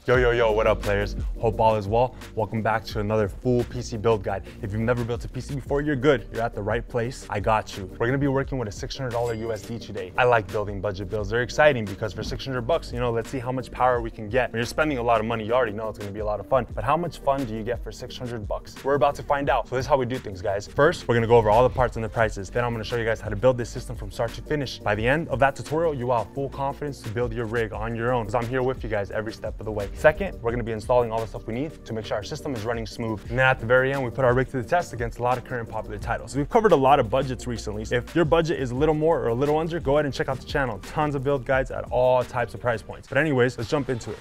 Yo, what up players? Hope all is well. Welcome back to another full PC build guide. If you've never built a PC before, you're good. You're at the right place. I got you. We're gonna be working with a $600 USD today. I like building budget builds. They're exciting because for 600 bucks, you know, let's see how much power we can get. When you're spending a lot of money, you already know it's gonna be a lot of fun. But how much fun do you get for 600 bucks? We're about to find out. So this is how we do things, guys. First, we're gonna go over all the parts and the prices. Then I'm gonna show you guys how to build this system from start to finish. By the end of that tutorial, you will have full confidence to build your rig on your own because I'm here with you guys every step of the way. Second, we're gonna be installing all the stuff we need to make sure our system is running smooth. And then at the very end, we put our rig to the test against a lot of current popular titles. So we've covered a lot of budgets recently. If your budget is a little more or a little under, go ahead and check out the channel. Tons of build guides at all types of price points. But anyways, let's jump into it.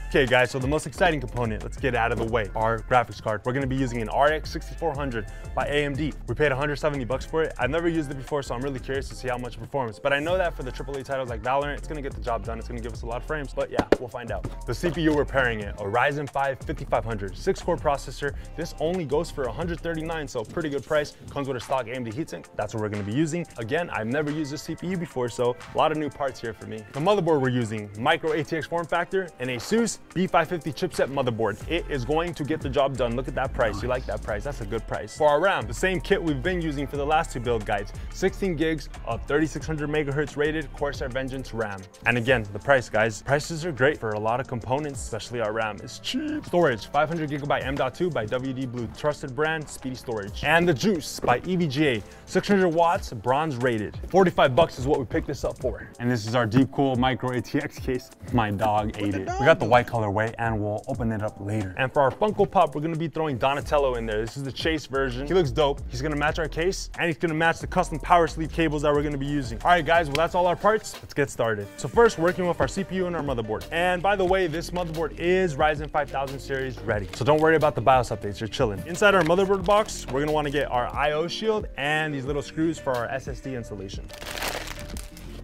Okay guys, so the most exciting component, let's get it out of the way, our graphics card. We're gonna be using an RX 6400 by AMD. We paid 170 bucks for it. I've never used it before, so I'm really curious to see how much it performs. But I know that for the AAA titles like Valorant, it's gonna get the job done. It's gonna give us a lot of frames, but yeah, we'll find out. The CPU we're pairing it, a Ryzen 5 5500, 6-core processor. This only goes for 139, so pretty good price. Comes with a stock AMD heatsink. That's what we're gonna be using. Again, I've never used this CPU before, so a lot of new parts here for me. The motherboard we're using, Micro ATX form factor, and ASUS B550 chipset motherboard. It is going to get the job done. Look at that price. You like that price? That's a good price. For our RAM, the same kit we've been using for the last two build guides, 16 gigs of 3600 megahertz rated Corsair Vengeance RAM. And again, the price, guys. Prices are great for a lot of components, especially our RAM. It's cheap. Storage, 500 gigabyte M.2 by WD Blue, trusted brand, speedy storage. And the Juice by EVGA, 600 watts, bronze rated. 45 bucks is what we picked this up for. And this is our Deepcool Micro ATX case. My dog ate it. We got the white colorway and we'll open it up later. And for our Funko Pop, we're gonna be throwing Donatello in there. This is the Chase version. He looks dope. He's gonna match our case and he's gonna match the custom power sleeve cables that we're gonna be using. All right guys, well that's all our parts. Let's get started. So first, working with our CPU and our motherboard. And by the way, this motherboard is Ryzen 5000 series ready. So don't worry about the BIOS updates, you're chilling. Inside our motherboard box, we're gonna wanna get our IO shield and these little screws for our SSD installation.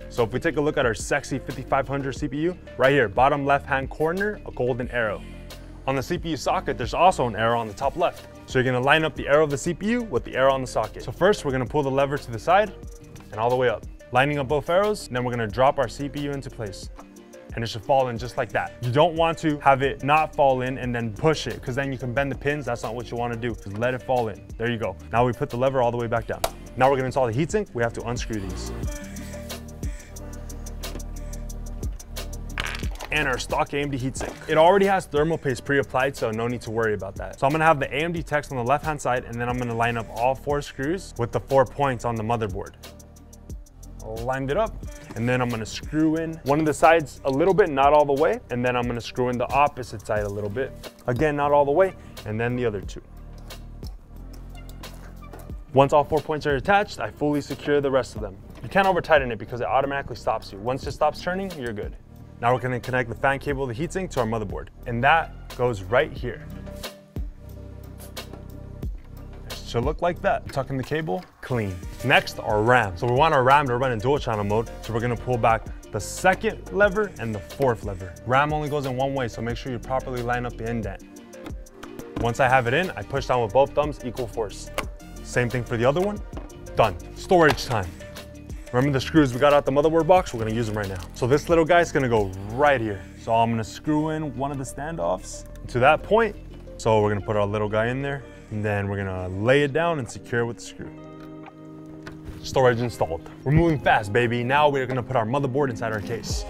So if we take a look at our sexy 5500 CPU, right here, bottom left-hand corner, a golden arrow. On the CPU socket, there's also an arrow on the top left. So you're gonna line up the arrow of the CPU with the arrow on the socket. So first, we're gonna pull the lever to the side and all the way up. Lining up both arrows, and then we're gonna drop our CPU into place. And it should fall in just like that. You don't want to have it not fall in and then push it, because then you can bend the pins. That's not what you wanna do. Just let it fall in. There you go. Now we put the lever all the way back down. Now we're gonna install the heatsink. We have to unscrew these. And our stock AMD heatsink. It already has thermal paste pre-applied, so no need to worry about that. So I'm gonna have the AMD text on the left-hand side, and then I'm gonna line up all 4 screws with the 4 points on the motherboard. Lined it up, and then I'm gonna screw in one of the sides a little bit, not all the way, and then I'm gonna screw in the opposite side a little bit. Again, not all the way, and then the other 2. Once all 4 points are attached, I fully secure the rest of them. You can't over tighten it because it automatically stops you. Once it stops turning, you're good. Now we're gonna connect the fan cable of the heatsink to our motherboard. And that goes right here. It should look like that. Tuck in the cable, clean. Next, our RAM. So we want our RAM to run in dual channel mode, so we're gonna pull back the 2nd lever and the 4th lever. RAM only goes in one way, so make sure you properly line up the indent. Once I have it in, I push down with both thumbs, equal force. Same thing for the other one, done. Storage time. Remember the screws we got out the motherboard box? We're gonna use them right now. So this little guy's gonna go right here. So I'm gonna screw in one of the standoffs to that point. So we're gonna put our little guy in there, and then we're gonna lay it down and secure it with the screw. Storage installed. We're moving fast, baby. Now we're gonna put our motherboard inside our case.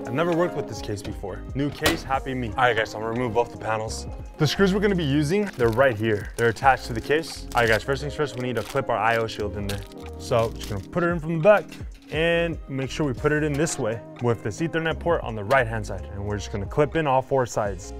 I've never worked with this case before. New case, happy me. All right guys, so I'm gonna remove both the panels. The screws we're gonna be using, they're right here. They're attached to the case. All right guys, first things first, we need to clip our IO shield in there. So just gonna put it in from the back and make sure we put it in this way with this Ethernet port on the right-hand side. And we're just gonna clip in all 4 sides.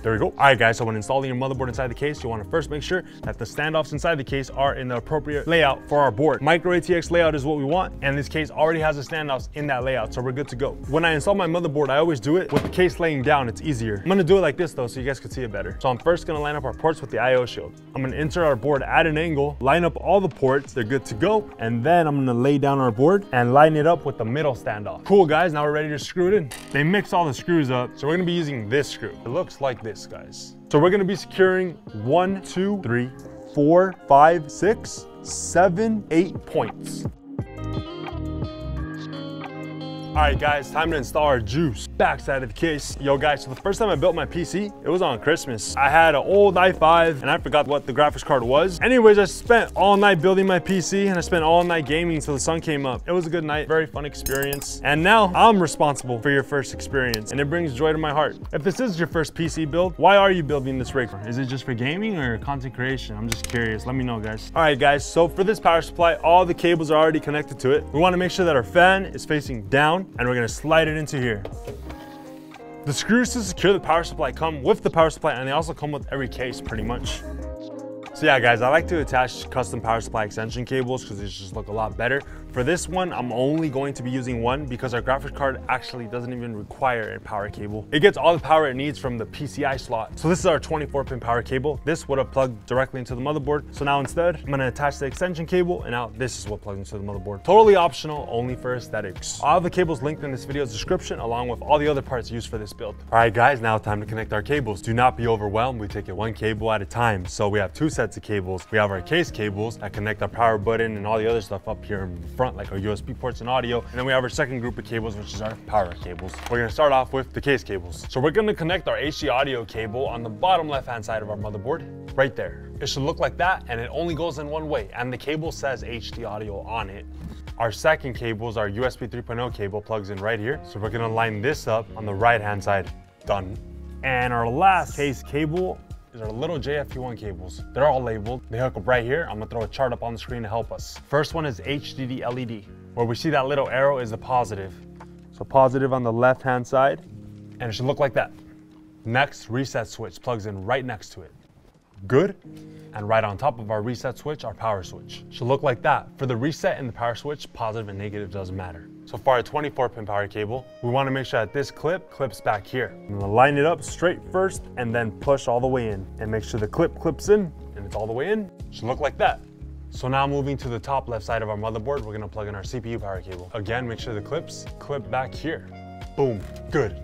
There we go. All right guys, so when installing your motherboard inside the case, you want to first make sure that the standoffs inside the case are in the appropriate layout for our board. Micro ATX layout is what we want, and this case already has the standoffs in that layout, so we're good to go. When I install my motherboard, I always do it with the case laying down. It's easier. I'm gonna do it like this though, so you guys can see it better. So I'm first gonna line up our ports with the IO shield. I'm gonna insert our board at an angle, line up all the ports, they're good to go, and then I'm gonna lay down our board and line it up with the middle standoff. Cool guys, now we're ready to screw it in. They mix all the screws up, so we're gonna be using this screw. It looks like this. this, guys. So we're gonna be securing 1, 2, 3, 4, 5, 6, 7, 8 points. All right, guys, time to install our juice. Backside of the case. Yo, guys, so the first time I built my PC, it was on Christmas. I had an old i5, and I forgot what the graphics card was. Anyways, I spent all night building my PC, and I spent all night gaming until the sun came up. It was a good night, very fun experience. And now I'm responsible for your first experience, and it brings joy to my heart. If this is your first PC build, why are you building this rig? Is it just for gaming or content creation? I'm just curious. Let me know, guys. All right, guys, so for this power supply, all the cables are already connected to it. We want to make sure that our fan is facing down, and we're gonna slide it into here. The screws to secure the power supply come with the power supply, and they also come with every case pretty much. So yeah, guys, I like to attach custom power supply extension cables because they just look a lot better. For this one, I'm only going to be using one because our graphics card actually doesn't even require a power cable. It gets all the power it needs from the PCI slot. So this is our 24-pin power cable. This would have plugged directly into the motherboard. So now instead, I'm gonna attach the extension cable, and now this is what plugs into the motherboard. Totally optional, only for aesthetics. I'll have the cables linked in this video's description along with all the other parts used for this build. All right, guys, now time to connect our cables. Do not be overwhelmed. We take it one cable at a time. So we have 2 sets of cables. We have our case cables that connect our power button and all the other stuff up here in the front, like our USB ports and audio. And then we have our second group of cables, which is our power cables. We're gonna start off with the case cables. So we're gonna connect our HD audio cable on the bottom left-hand side of our motherboard, right there. It should look like that, and it only goes in one way, and the cable says HD audio on it. Our second cable is our USB 3.0 cable, plugs in right here. So we're gonna line this up on the right-hand side, done. And our last case cable is our little JFE1 cables. They're all labeled. They hook up right here. I'm gonna throw a chart up on the screen to help us. First one is HDD LED. Where we see that little arrow is the positive. So positive on the left-hand side, and it should look like that. Next, reset switch plugs in right next to it. Good. And right on top of our reset switch, our power switch. Should look like that. For the reset and the power switch, positive and negative doesn't matter. So for our 24-pin power cable, we want to make sure that this clip clips back here. I'm gonna line it up straight first and then push all the way in. And make sure the clip clips in and it's all the way in. Should look like that. So now moving to the top left side of our motherboard, we're gonna plug in our CPU power cable. Again, make sure the clips clip back here. Boom, good.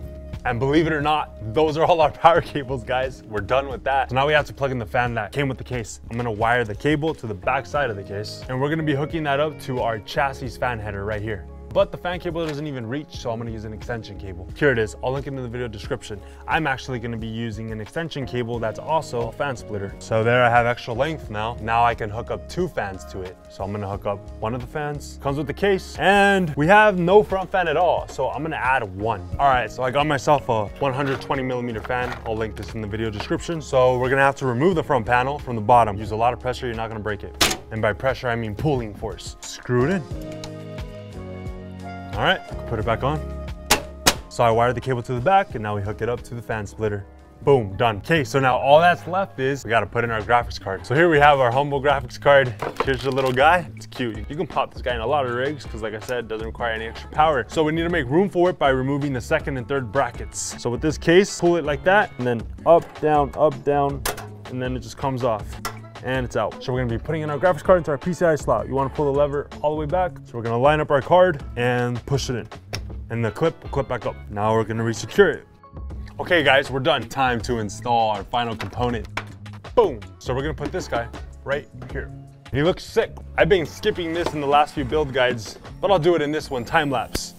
And believe it or not, those are all our power cables, guys. We're done with that. So now we have to plug in the fan that came with the case. I'm gonna wire the cable to the back side of the case, and we're gonna be hooking that up to our chassis fan header right here. But the fan cable doesn't even reach, so I'm gonna use an extension cable. Here it is, I'll link it in the video description. I'm actually gonna be using an extension cable that's also a fan splitter. So there I have extra length now. Now I can hook up 2 fans to it. So I'm gonna hook up one of the fans, comes with the case, and we have no front fan at all. So I'm gonna add 1. All right, so I got myself a 120mm fan. I'll link this in the video description. So we're gonna have to remove the front panel from the bottom. Use a lot of pressure, you're not gonna break it. And by pressure, I mean pulling force. Screw it in. All right, put it back on. So I wired the cable to the back, and now we hook it up to the fan splitter. Boom, done. Okay, so now all that's left is we gotta put in our graphics card. So here we have our humble graphics card. Here's the little guy. It's cute. You can pop this guy in a lot of rigs because, like I said, it doesn't require any extra power. So we need to make room for it by removing the second and third brackets. So with this case, pull it like that, and then up, down, and then it just comes off. And it's out. So we're gonna be putting in our graphics card into our PCI slot. You wanna pull the lever all the way back. So we're gonna line up our card and push it in. And the clip will clip back up. Now we're gonna re-secure it. Okay guys, we're done. Time to install our final component. Boom. So we're gonna put this guy right here. He looks sick. I've been skipping this in the last few build guides, but I'll do it in this one, time lapse.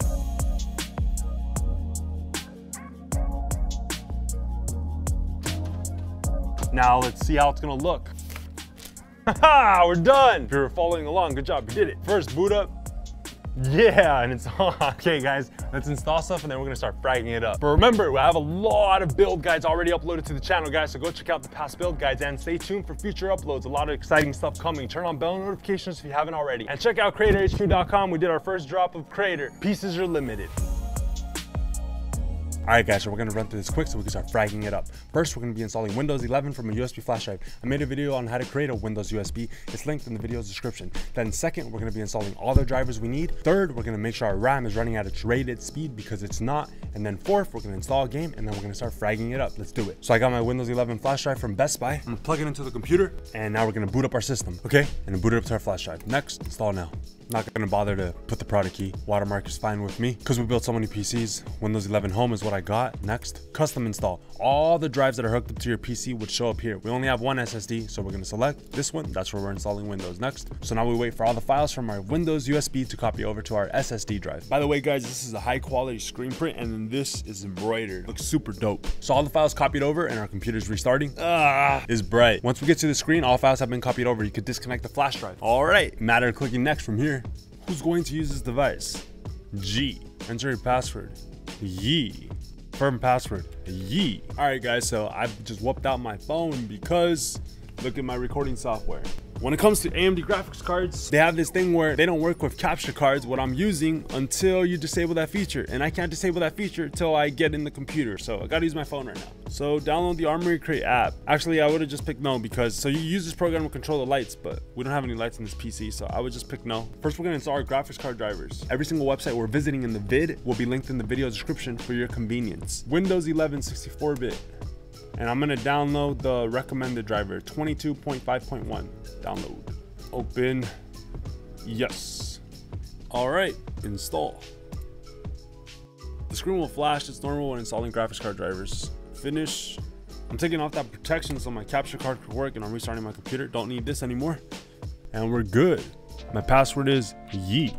Now let's see how it's gonna look. Haha, we're done. If you're following along, good job, you did it. First boot up. Yeah, and it's on. Okay guys, let's install stuff and then we're gonna start fragging it up. But remember, I have a lot of build guides already uploaded to the channel, guys, so go check out the past build guides and stay tuned for future uploads. A lot of exciting stuff coming. Turn on bell notifications if you haven't already. And check out CreatorHQ.com. We did our first drop of Creator. Pieces are limited. All right guys, so we're gonna run through this quick so we can start fragging it up. First, we're gonna be installing Windows 11 from a USB flash drive. I made a video on how to create a Windows USB. It's linked in the video's description. Then second, we're gonna be installing all the drivers we need. Third, we're gonna make sure our RAM is running at its rated speed because it's not. And then fourth, we're gonna install a game and then we're gonna start fragging it up. Let's do it. So I got my Windows 11 flash drive from Best Buy. I'm gonna plug it into the computer and now we're gonna boot up our system, okay? And then boot it up to our flash drive. Next, install now. Not gonna bother to put the product key. Watermark is fine with me because we built so many PCs. Windows 11 Home is what I got. Next, custom install. All the drives that are hooked up to your PC would show up here. We only have one SSD, so we're gonna select this one. That's where we're installing Windows next. So now we wait for all the files from our Windows USB to copy over to our SSD drive. By the way, guys, this is a high quality screen print, and then this is embroidered. Looks super dope. So all the files copied over and our computer's restarting. Is bright. Once we get to the screen, all files have been copied over. You could disconnect the flash drive. All right, matter of clicking next from here. Who's going to use this device? G. Enter your password. Yee. Confirm password. Yee. All right, guys, so I've just whooped out my phone because look at my recording software. When it comes to AMD graphics cards, they have this thing where they don't work with capture cards, what I'm using, until you disable that feature. And I can't disable that feature until I get in the computer. So I gotta use my phone right now. So download the Armoury Crate app. Actually, I would have just picked no because, so you use this program to control the lights, but we don't have any lights in this PC, so I would just pick no. First, we're gonna install our graphics card drivers. Every single website we're visiting in the vid will be linked in the video description for your convenience. Windows 11 64-bit. And I'm gonna download the recommended driver, 22.5.1. Download. Open. Yes. All right, install. The screen will flash. It's normal when installing graphics card drivers. Finish. I'm taking off that protection so my capture card could work, and I'm restarting my computer. Don't need this anymore. And we're good. My password is Yee.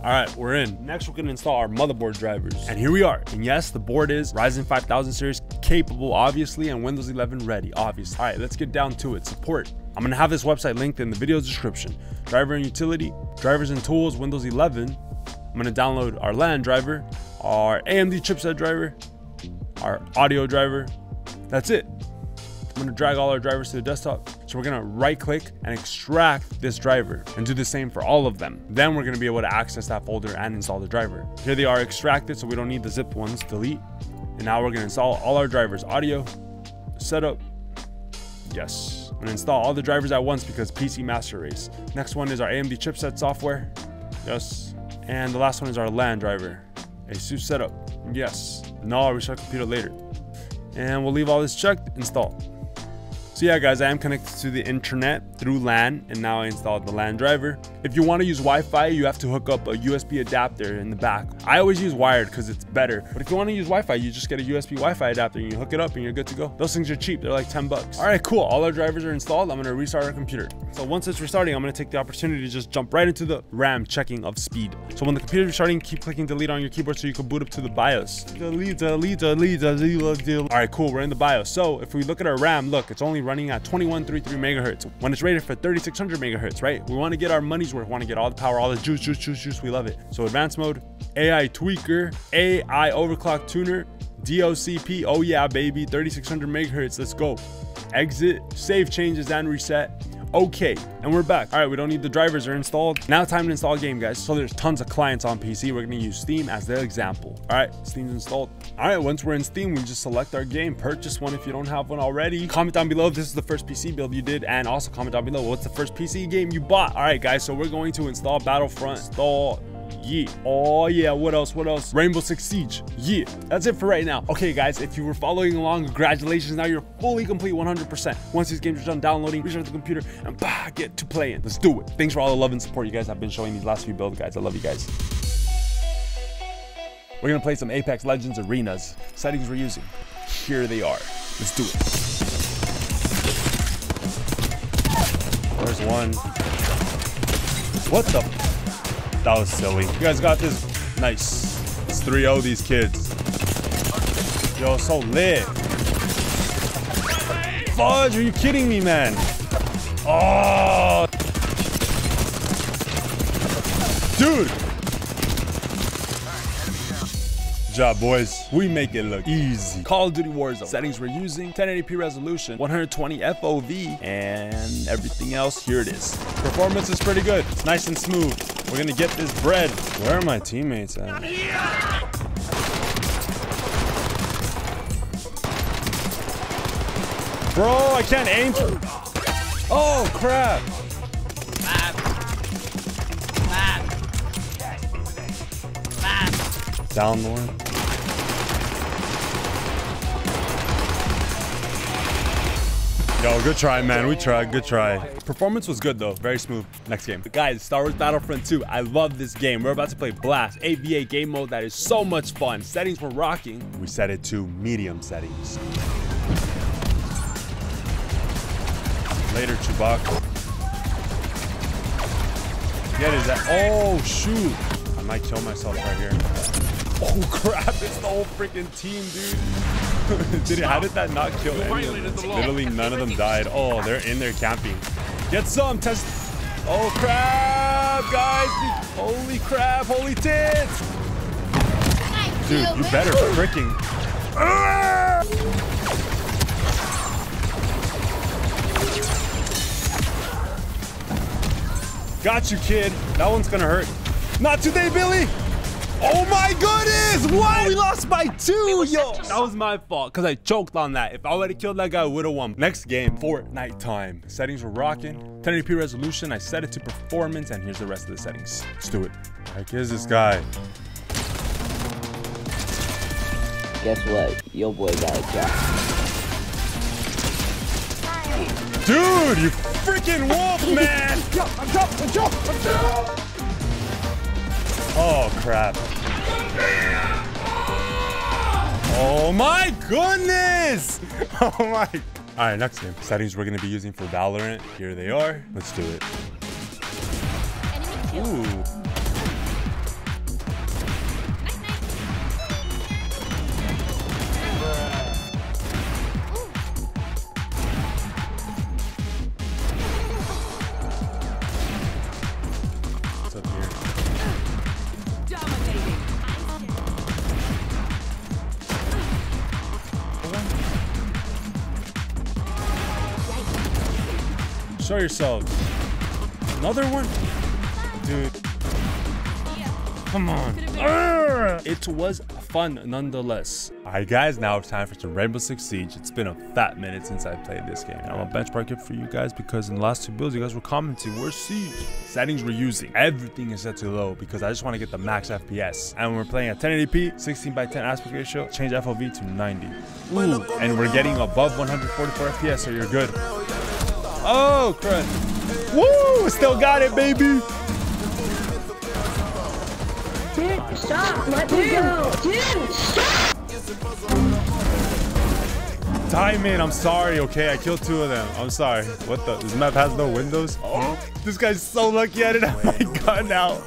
All right, we're in. Next, we're gonna install our motherboard drivers. And here we are. And yes, the board is Ryzen 5000 series capable, obviously, and Windows 11 ready, obviously. All right, let's get down to it. Support. I'm gonna have this website linked in the video description. Driver and utility, drivers and tools, Windows 11. I'm gonna download our LAN driver, our AMD chipset driver, our audio driver. That's it. I'm gonna drag all our drivers to the desktop. So we're gonna right click and extract this driver and do the same for all of them. Then we're gonna be able to access that folder and install the driver. Here they are extracted, so we don't need the zipped ones. Delete. And now we're gonna install all our drivers. Audio, setup, yes. I'm gonna install all the drivers at once because PC master race. Next one is our AMD chipset software, yes. And the last one is our LAN driver. ASUS setup, yes. No, I'll restart computer later. And we'll leave all this checked, install. So yeah, guys, I am connected to the internet through LAN, and now I installed the LAN driver. If you want to use Wi-Fi, you have to hook up a USB adapter in the back. I always use wired because it's better. But if you want to use Wi-Fi, you just get a USB Wi-Fi adapter and you hook it up and you're good to go. Those things are cheap. They're like 10 bucks. All right, cool. All our drivers are installed. I'm going to restart our computer. So once it's restarting, I'm going to take the opportunity to just jump right into the RAM checking of speed. So when the computer is restarting, keep clicking delete on your keyboard so you can boot up to the BIOS. Delete, delete, delete, delete, delete. All right, cool. We're in the BIOS. So if we look at our RAM, look, it's only running at 2133 megahertz when it's rated for 3600 megahertz, right? We want to get our money's worth. We want to get all the power, all the juice. We love it. So advanced mode, AI tweaker, AI overclock tuner, DOCP. Oh yeah, baby, 3600 megahertz. Let's go. Exit, save changes and reset. Okay, and we're back. All right, we don't need the drivers, are installed. Now time to install a game, guys. So there's tons of clients on PC. We're gonna use Steam as the example. All right, Steam's installed. All right, once we're in Steam, we just select our game, purchase one if you don't have one already. Comment down below if this is the first PC build you did, and also comment down below what's the first PC game you bought. All right, guys, so we're going to install Battlefront. Install. Yeah. Oh yeah, what else? Rainbow Six Siege. Yeah, that's it for right now. Okay, guys, if you were following along, congratulations. Now you're fully complete 100%. Once these games are done downloading, restart the computer and get to playing. Let's do it. Thanks for all the love and support you guys have been showing these last few builds, guys. I love you guys. We're gonna play some Apex Legends arenas. Settings we're using, here they are. Let's do it. There's one. What the? That was silly. You guys got this? Nice. It's 3-0 these kids. Yo, so lit. Fudge, are you kidding me, man? Oh. Dude. Good job, boys. We make it look easy. Call of Duty Warzone. Settings we're using, 1080p resolution, 120 FOV, and everything else, here it is. Performance is pretty good. It's nice and smooth. We're gonna get this bread. Where are my teammates at? Bro, I can't aim. Oh, crap. Down one. Yo, good try, man. We tried. Good try. Performance was good, though. Very smooth. Next game. Guys, Star Wars Battlefront 2. I love this game. We're about to play Blast, AVA game mode that is so much fun. Settings were rocking. We set it to medium settings. Later, Chewbacca. Get his ass. Oh, shoot. I might kill myself right here. Oh, crap. It's the whole freaking team, dude. How did that not kill any of them? Literally, none of them died. Oh, they're in there camping. Get some. Test. Oh, crap, guys. Holy crap. Holy tits. Dude, you better freaking. Got you, kid. That one's gonna hurt. Not today, Billy. Oh my goodness! What? We lost by 2, yo! That was my fault, because I choked on that. If I would have killed that guy, I would have won. Next game, Fortnite time. Settings were rocking. 1080p resolution. I set it to performance, and here's the rest of the settings. Let's do it. Heck is this guy? Guess what? Your boy got a job. Dude, you freaking wolf, man! I'm jump! Oh, crap. Oh, my goodness! Oh, my. All right, next game. Settings we're going to be using for Valorant. Here they are. Let's do it. Ooh. What's up here? Show yourselves. Another one? Dude. Come on. It was fun nonetheless. Alright guys, now it's time for some Rainbow Six Siege. It's been a fat minute since I played this game. I'm gonna benchmark it for you guys because in the last 2 builds you guys were commenting, where's Siege? Settings we're using. Everything is set to low because I just want to get the max FPS. And we're playing at 1080p, 16:10 aspect ratio, change FOV to 90. Ooh, and we're getting above 144 FPS, so you're good. Oh, crud. Woo! Still got it, baby. Dude, stop. Let me go. Dude, stop. Diamond, I'm sorry, okay? I killed 2 of them. I'm sorry. What the? This map has no windows? Oh, this guy's so lucky I didn't have my gun out.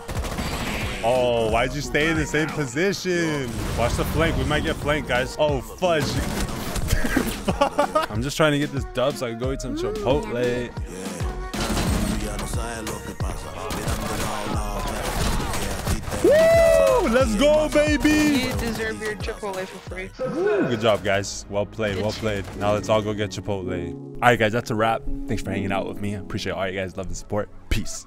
Oh, why'd you stay in the same position? Watch the flank. We might get flanked, guys. Oh, fudge. I'm just trying to get this dub so I can go eat some Chipotle. Woo! Let's go, baby! You deserve your Chipotle for free. Woo, good job, guys. Well played, well played. Now let's all go get Chipotle. All right, guys, that's a wrap. Thanks for hanging out with me. I appreciate all you guys' love and support. Peace.